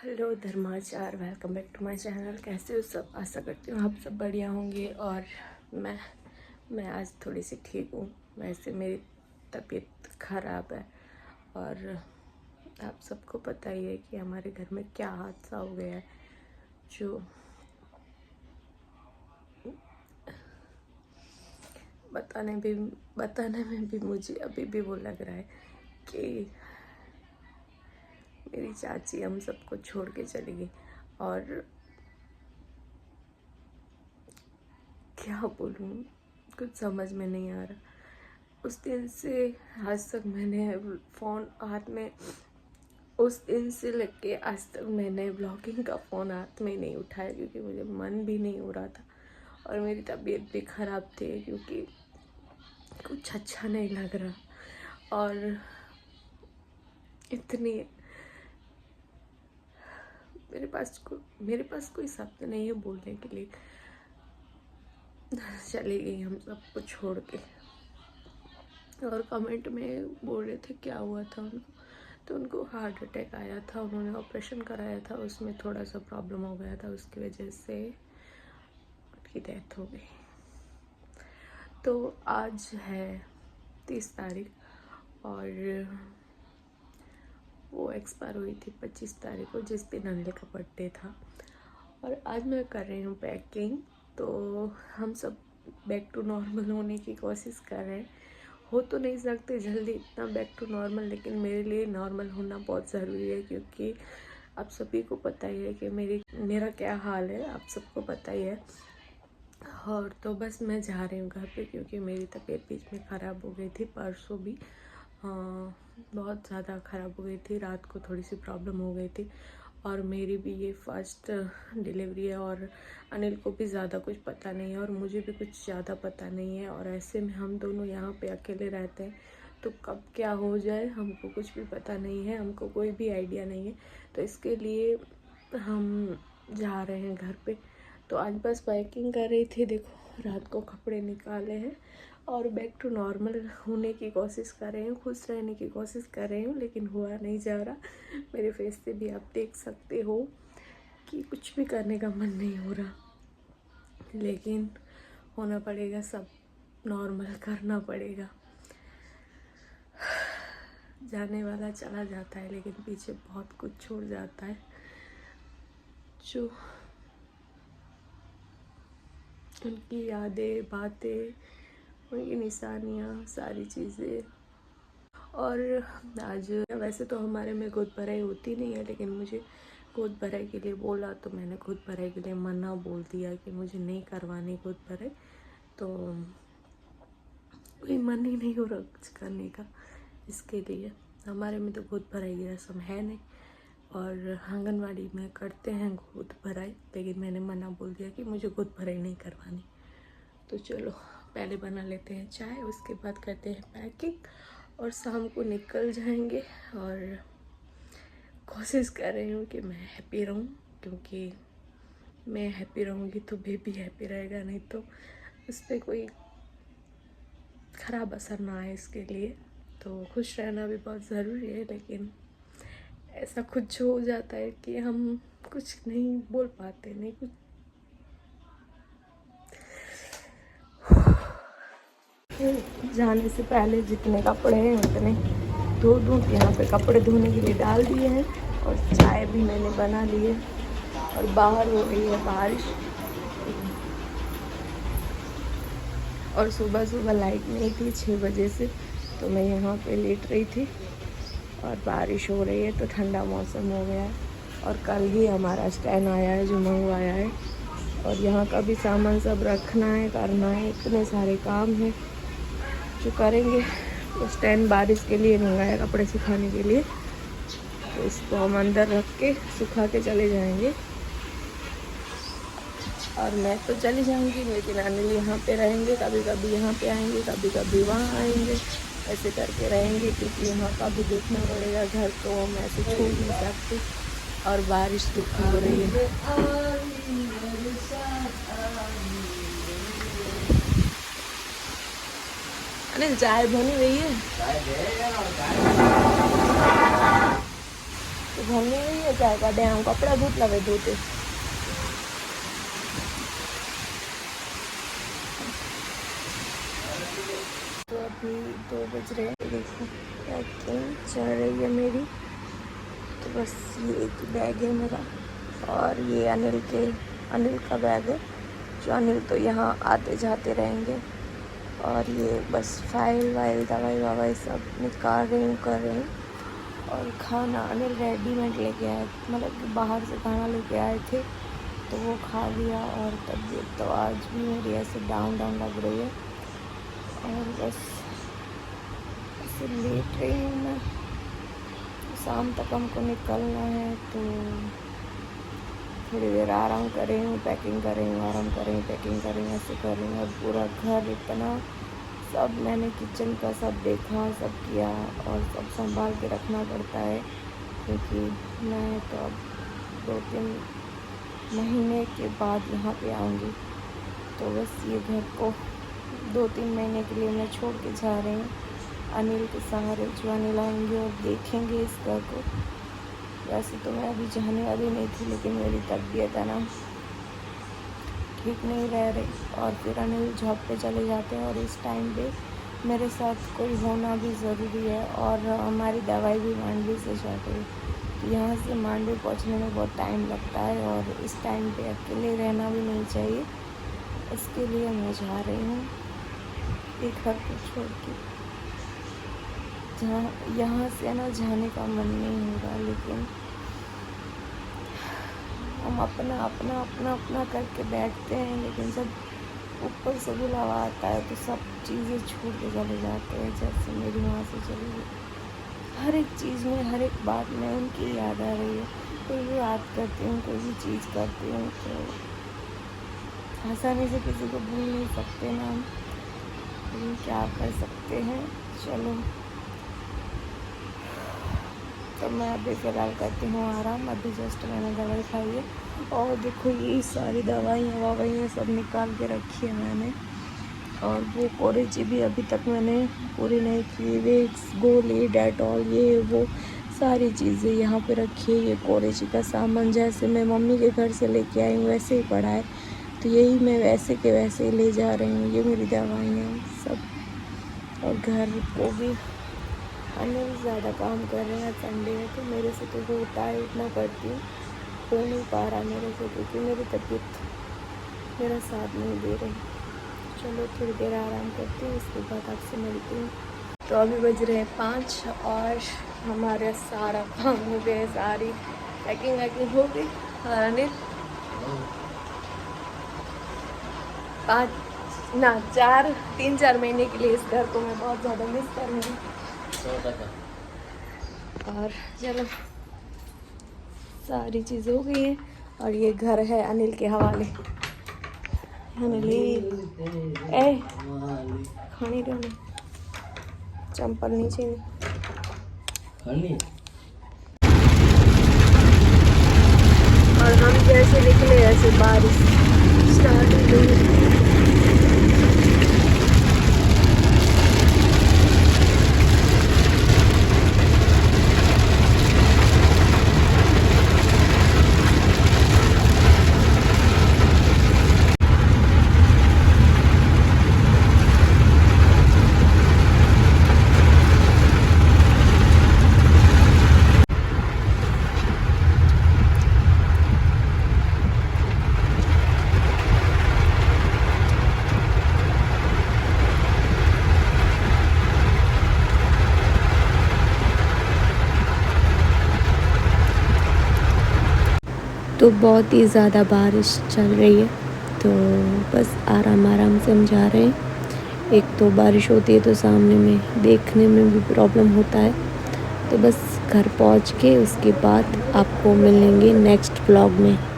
Hello धर्माचार, welcome back to my channel. कैसे हो सब? आशा करती हूँ आप सब बढ़िया होंगे। और मैं आज थोड़ी सी ठीक हूँ। वैसे मेरी तबीयत ख़राब है और आप सबको पता ही है कि हमारे घर में क्या हादसा हो गया है, जो बताने में भी मुझे अभी भी वो लग रहा है कि मेरी चाची हम सबको छोड़ के चली गई। और क्या बोलूँ, कुछ समझ में नहीं आ रहा। उस दिन से आज तक मैंने फ़ोन हाथ में उस दिन से लेके आज तक मैंने ब्लॉगिंग का फ़ोन हाथ में नहीं उठाया, क्योंकि मुझे मन भी नहीं हो रहा था और मेरी तबीयत भी ख़राब थी, क्योंकि कुछ अच्छा नहीं लग रहा। और इतनी मेरे पास कोई शब्द नहीं है बोलने के लिए। चली गई हम सबको छोड़ के। और कमेंट में बोल रहे थे क्या हुआ था उनको, तो उनको हार्ट अटैक आया था। उन्होंने ऑपरेशन कराया था, उसमें थोड़ा सा प्रॉब्लम हो गया था, उसकी वजह से उनकी डेथ हो गई। तो आज है 30 तारीख और वो एक्सपायर हुई थी 25 तारीख को, जिस दिन नंदे का बर्थडे था। और आज मैं कर रही हूँ पैकिंग। तो हम सब बैक टू नॉर्मल होने की कोशिश कर रहे हैं। हो तो नहीं सकते जल्दी इतना बैक टू नॉर्मल, लेकिन मेरे लिए नॉर्मल होना बहुत ज़रूरी है, क्योंकि आप सभी को पता ही है कि मेरा क्या हाल है, आप सबको पता ही है। और तो बस मैं जा रही हूँ घर पे, क्योंकि मेरी तबीयत बीच में ख़राब हो गई थी। परसों भी बहुत ज़्यादा ख़राब हो गई थी। रात को थोड़ी सी प्रॉब्लम हो गई थी और मेरी भी ये फर्स्ट डिलीवरी है और अनिल को भी ज़्यादा कुछ पता नहीं है और मुझे भी कुछ ज़्यादा पता नहीं है। और ऐसे में हम दोनों यहाँ पे अकेले रहते हैं, तो कब क्या हो जाए हमको कुछ भी पता नहीं है, हमको कोई भी आइडिया नहीं है। तो इसके लिए हम जा रहे हैं घर पे। तो आज बस पैकिंग कर रही थी। देखो, रात को कपड़े निकाले हैं और बैक टू नॉर्मल होने की कोशिश कर रही हूँ, खुश रहने की कोशिश कर रही हूँ, लेकिन हुआ नहीं जा रहा। मेरे फेस से भी आप देख सकते हो कि कुछ भी करने का मन नहीं हो रहा, लेकिन होना पड़ेगा, सब नॉर्मल करना पड़ेगा। जाने वाला चला जाता है, लेकिन पीछे बहुत कुछ छोड़ जाता है, जो उनकी यादें, बातें, उनकी निशानियाँ, सारी चीज़ें। और आज वैसे तो हमारे में गोद भराई होती नहीं है, लेकिन मुझे गोद भराई के लिए बोला तो मैंने गोद भराई के लिए मना बोल दिया कि मुझे नहीं करवानी गोद भराई। तो कोई मन ही नहीं हो रहा कुछ करने का। इसके लिए हमारे में तो गोद भराई की रस्म है नहीं, और आंगनवाड़ी में करते हैं गोद भराई, लेकिन मैंने मना बोल दिया कि मुझे गोद भराई नहीं करवानी। तो चलो पहले बना लेते हैं चाय, उसके बाद करते हैं पैकिंग और शाम को निकल जाएंगे। और कोशिश कर रही हूँ कि मैं हैप्पी रहूँ, क्योंकि मैं हैप्पी रहूँगी तो बेबी हैप्पी रहेगा, नहीं तो उस पर कोई ख़राब असर ना आए। इसके लिए तो खुश रहना भी बहुत ज़रूरी है, लेकिन ऐसा कुछ हो जाता है कि हम कुछ नहीं बोल पाते, नहीं कुछ। जाने से पहले जितने कपड़े हैं उतने धो दूँ। यहाँ पे कपड़े धोने के लिए डाल दिए हैं और चाय भी मैंने बना ली है। और बाहर हो रही है बारिश, और सुबह सुबह लाइट नहीं थी 6 बजे से, तो मैं यहाँ पे लेट रही थी और बारिश हो रही है, तो ठंडा मौसम हो गया है। और कल ही हमारा स्टैंड आया है जो मंगवाया है, और यहाँ का भी सामान सब रखना है, करना है, इतने सारे काम हैं जो करेंगे। तो स्टैंड बारिश के लिए मंगाया, कपड़े सुखाने के लिए, तो इसको हम अंदर रख के सुखा के चले जाएंगे। और मैं तो चली जाऊंगी, लेकिन अनिल यहाँ पे रहेंगे, कभी कभी यहाँ पे आएंगे, कभी कभी वहाँ आएंगे, ऐसे करके रहेंगे, क्योंकि यहाँ का भी देखना पड़ेगा घर, तो हम ऐसे छोड़ नहीं सकते। और बारिश कितनी हो रही है। अनिल चाय बनी हुई है, तो घर में नहीं है जाएगा दे कपड़ा धूत लगे धोते। तो अभी 2 बज रहे हैं, देखो पैकिंग चल रही है मेरी। तो बस ये एक बैग है मेरा और ये अनिल का बैग है, जो अनिल तो यहाँ आते जाते रहेंगे। और ये बस फाइल वाइल दवाई ववाई सब निकाल रही हूँ, कर रही हूँ। और खाना अनिल रेडीमेड लेके आए, मतलब कि बाहर से खाना लेके आए थे तो वो खा लिया। और तबीयत तो आज भी मेरी ऐसे डाउन लग रही है और बस ऐसे लेट रही हूँ मैं। शाम तक हमको निकलना है तो थोड़ी देर आराम कर रही हूँ, पैकिंग कर रही हूँ, आराम कर रही हूँ, पैकिंग कर रही हूँ, ऐसे कर रही हूँ। और पूरा घर इतना सब मैंने किचन का सब देखा, सब किया और सब संभाल के रखना पड़ता है, क्योंकि मैं तो अब 2-3 महीने के बाद यहाँ पे आऊँगी। तो बस ये घर को 2-3 महीने के लिए मैं छोड़ के जा रही हूँ अनिल के सहारे, जो अनिल आएंगे और देखेंगे इस घर को। वैसे तो मैं अभी जाने वाली नहीं थी, लेकिन मेरी तबीयत है ना ठीक नहीं रह रही और फिर अनिल जॉब पे चले जाते हैं और इस टाइम पे मेरे साथ कोई होना भी ज़रूरी है। और हमारी दवाई भी मांडवी से जाती है, तो यहाँ से मांडवी पहुँचने में बहुत टाइम लगता है और इस टाइम पे अकेले रहना भी नहीं चाहिए। इसके लिए मैं जा रही हूँ एक घर को छोड़ के, जहाँ यहाँ से ना जाने का मन नहीं हो रहा, लेकिन हम अपना करके बैठते हैं। लेकिन जब ऊपर से बुलावा आता है तो सब चीज़ें छोड़ के चले जाते हैं। जैसे मेरी माँ से चली गई, हर एक चीज़ में, हर एक बात में उनकी याद आ रही है। कोई भी बात करती हूँ, कोई भी चीज़ करती हूँ तो आसानी से किसी को भूल नहीं सकते ना हम, लेकिन क्या कर सकते हैं। चलो, तो मैं अभी फ़िलहाल करती हूँ आराम। अभी जस्ट मैंने दवाई खाई है और देखो ये सारी दवाइयाँ सब निकाल के रखी है मैंने। और वो कोरेची भी अभी तक मैंने पूरी नहीं की। विक्स, गोली, डेटॉल, ये वो सारी चीज़ें यहाँ पे रखी है। ये कोरेची का सामान जैसे मैं मम्मी के घर से लेके आई हूँ वैसे ही पड़ा है, तो यही मैं वैसे के वैसे ही ले जा रही हूँ। ये मेरी दवाइयाँ सब। और घर को भी अनिल ज़्यादा काम कर रहे हैं, संडे है तो मेरे से तो होता है, उतना करती हूँ, हो नहीं पा रहा मेरे से क्योंकि मेरी तबीयत मेरा साथ नहीं दे रही। चलो थोड़ी देर आराम करती हूँ, उसके बाद आपसे मिलती हूँ। तो अभी बज रहे हैं 5 और हमारा सारा काम हो गया, सारी पैकिंग वैकिंग हो गई। और अनिल 3-4 महीने के लिए इस घर को मैं बहुत ज़्यादा मिस करूँगी। और चलो सारी चीज़ हो गई है और ये घर है अनिल के हवाले। अनिल ए खानी दो ना, चंपल नीचे नहीं। और हम जैसे निकले ऐसे बारिश स्टार्ट हो गई। तो बहुत ही ज़्यादा बारिश चल रही है, तो बस आराम से हम जा रहे हैं। एक तो बारिश होती है तो सामने में देखने में भी प्रॉब्लम होता है। तो बस घर पहुंच के उसके बाद आपको मिलेंगे नेक्स्ट व्लॉग में।